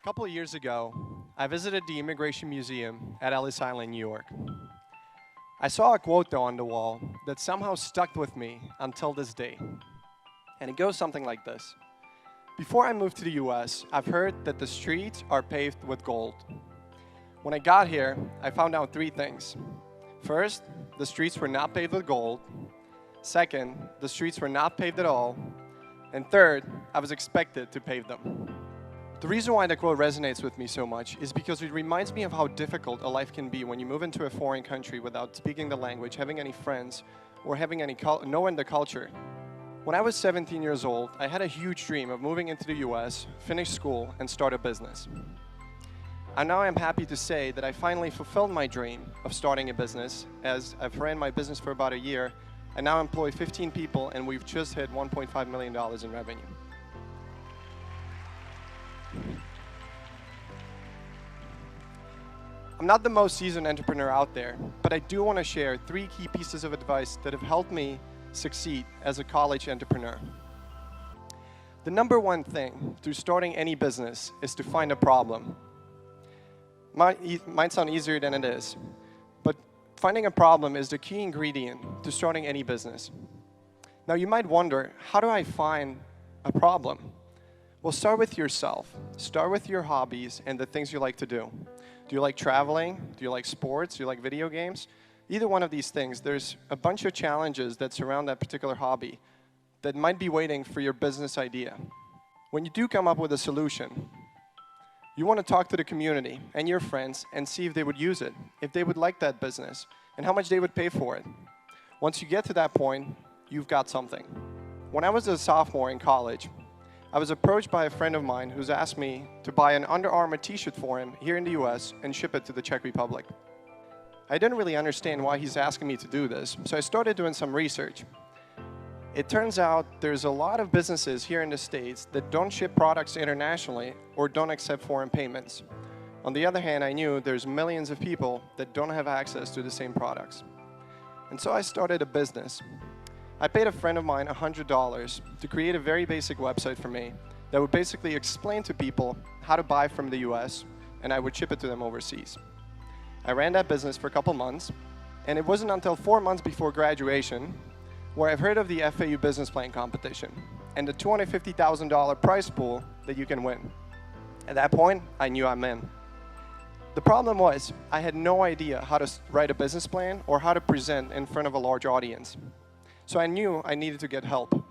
A couple of years ago, I visited the Immigration Museum at Ellis Island, New York. I saw a quote though on the wall that somehow stuck with me until this day. And it goes something like this. Before I moved to the US, I've heard that the streets are paved with gold. When I got here, I found out three things. First, the streets were not paved with gold. Second, the streets were not paved at all. And third, I was expected to pave them. The reason why that quote resonates with me so much is because it reminds me of how difficult a life can be when you move into a foreign country without speaking the language, having any friends, or having any knowing the culture. When I was 17 years old, I had a huge dream of moving into the US, finish school, and start a business. And now I'm happy to say that I finally fulfilled my dream of starting a business, as I've ran my business for about a year, and now employ 15 people, and we've just hit $1.5 million in revenue. I'm not the most seasoned entrepreneur out there, but I do want to share three key pieces of advice that have helped me succeed as a college entrepreneur. The number one thing to starting any business is to find a problem. Might sound easier than it is, but finding a problem is the key ingredient to starting any business. Now you might wonder, how do I find a problem? Well, start with yourself. Start with your hobbies and the things you like to do. Do you like traveling? Do you like sports? Do you like video games? Either one of these things, there's a bunch of challenges that surround that particular hobby that might be waiting for your business idea. When you do come up with a solution, you want to talk to the community and your friends and see if they would use it, if they would like that business, and how much they would pay for it. Once you get to that point, you've got something. When I was a sophomore in college, I was approached by a friend of mine who's asked me to buy an Under Armour t-shirt for him here in the US and ship it to the Czech Republic. I didn't really understand why he's asking me to do this, so I started doing some research. It turns out there's a lot of businesses here in the States that don't ship products internationally or don't accept foreign payments. On the other hand, I knew there's millions of people that don't have access to the same products. And so I started a business. I paid a friend of mine $100 to create a very basic website for me that would basically explain to people how to buy from the US, and I would ship it to them overseas. I ran that business for a couple months, and it wasn't until 4 months before graduation where I've heard of the FAU business plan competition and the $250,000 prize pool that you can win. At that point, I knew I'm in. The problem was I had no idea how to write a business plan or how to present in front of a large audience. So I knew I needed to get help.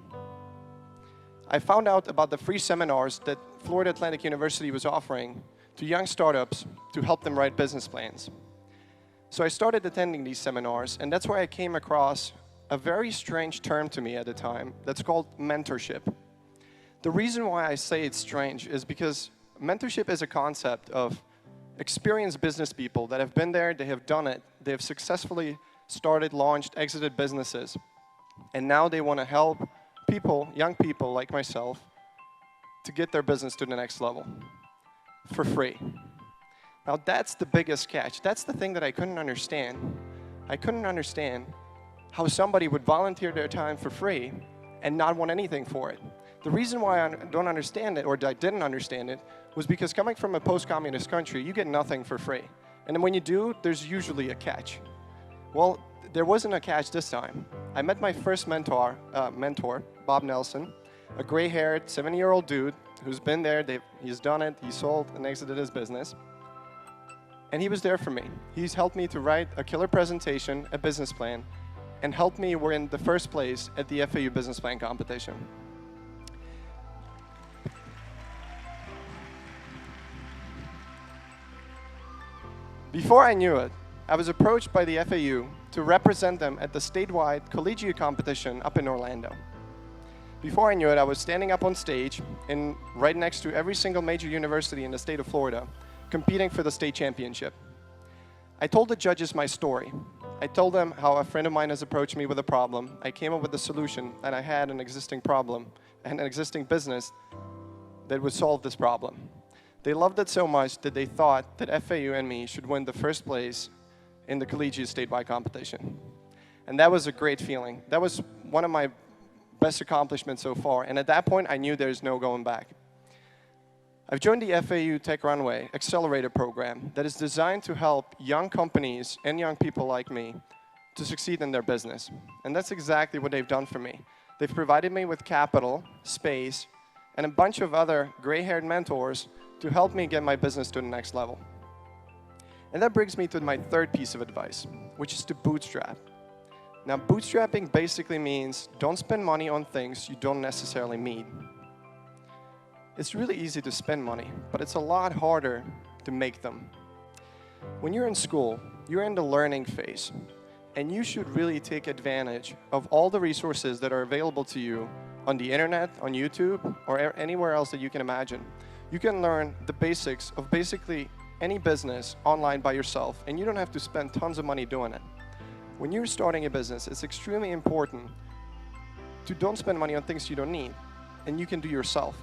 I found out about the free seminars that Florida Atlantic University was offering to young startups to help them write business plans. So I started attending these seminars, and that's where I came across a very strange term to me at the time that's called mentorship. The reason why I say it's strange is because mentorship is a concept of experienced business people that have been there, they have done it, they have successfully started, launched, exited businesses. And now they want to help people, young people like myself, to get their business to the next level for free. Now that's the biggest catch. That's the thing that I couldn't understand. I couldn't understand how somebody would volunteer their time for free and not want anything for it. The reason why I don't understand it, or I didn't understand it, was because coming from a post-communist country, you get nothing for free. And then when you do, there's usually a catch. Well, there wasn't a catch this time. I met my first mentor, Bob Nelson, a gray-haired 70-year-old dude who's been there, he's done it, he sold and exited his business. And he was there for me. He's helped me to write a killer presentation, a business plan, and helped me win the first place at the FAU business plan competition. Before I knew it, I was approached by the FAU to represent them at the statewide collegiate competition up in Orlando. Before I knew it, I was standing up on stage right next to every single major university in the state of Florida, competing for the state championship. I told the judges my story. I told them how a friend of mine has approached me with a problem. I came up with a solution, and I had an existing problem and an existing business that would solve this problem. They loved it so much that they thought that FAU and me should win the first place in the collegiate statewide competition. And that was a great feeling. That was one of my best accomplishments so far. And at that point, I knew there's no going back. I've joined the FAU Tech Runway Accelerator program that is designed to help young companies and young people like me to succeed in their business. And that's exactly what they've done for me. They've provided me with capital, space, and a bunch of other gray-haired mentors to help me get my business to the next level. And that brings me to my third piece of advice, which is to bootstrap. Now, bootstrapping basically means don't spend money on things you don't necessarily need. It's really easy to spend money, but it's a lot harder to make them. When you're in school, you're in the learning phase, and you should really take advantage of all the resources that are available to you on the internet, on YouTube, or anywhere else that you can imagine. You can learn the basics of basically any business online by yourself, and you don't have to spend tons of money doing it. When you're starting a business, it's extremely important to don't spend money on things you don't need, and you can do yourself.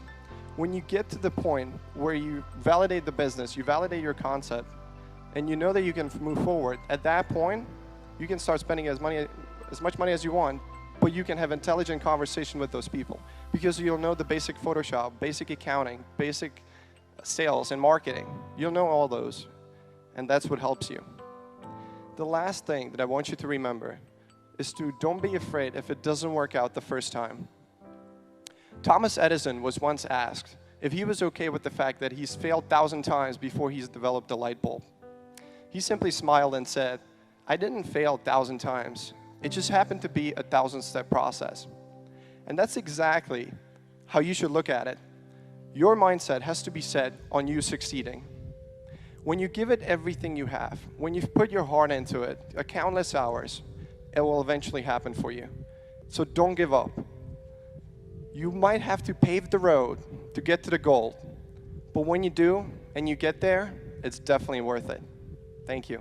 When you get to the point where you validate the business, you validate your concept, and you know that you can move forward, at that point, you can start spending as much money as you want, but you can have intelligent conversation with those people because you'll know the basic Photoshop, basic accounting, basic sales and marketing. You'll know all those, and that's what helps you. The last thing that I want you to remember is to don't be afraid if it doesn't work out the first time. Thomas Edison was once asked if he was okay with the fact that he's failed 1,000 times before he's developed a light bulb. He simply smiled and said, "I didn't fail 1,000 times. It just happened to be a 1,000-step process." And that's exactly how you should look at it. Your mindset has to be set on you succeeding. When you give it everything you have, when you've put your heart into it, countless hours, it will eventually happen for you. So don't give up. You might have to pave the road to get to the goal, but when you do and you get there, it's definitely worth it. Thank you.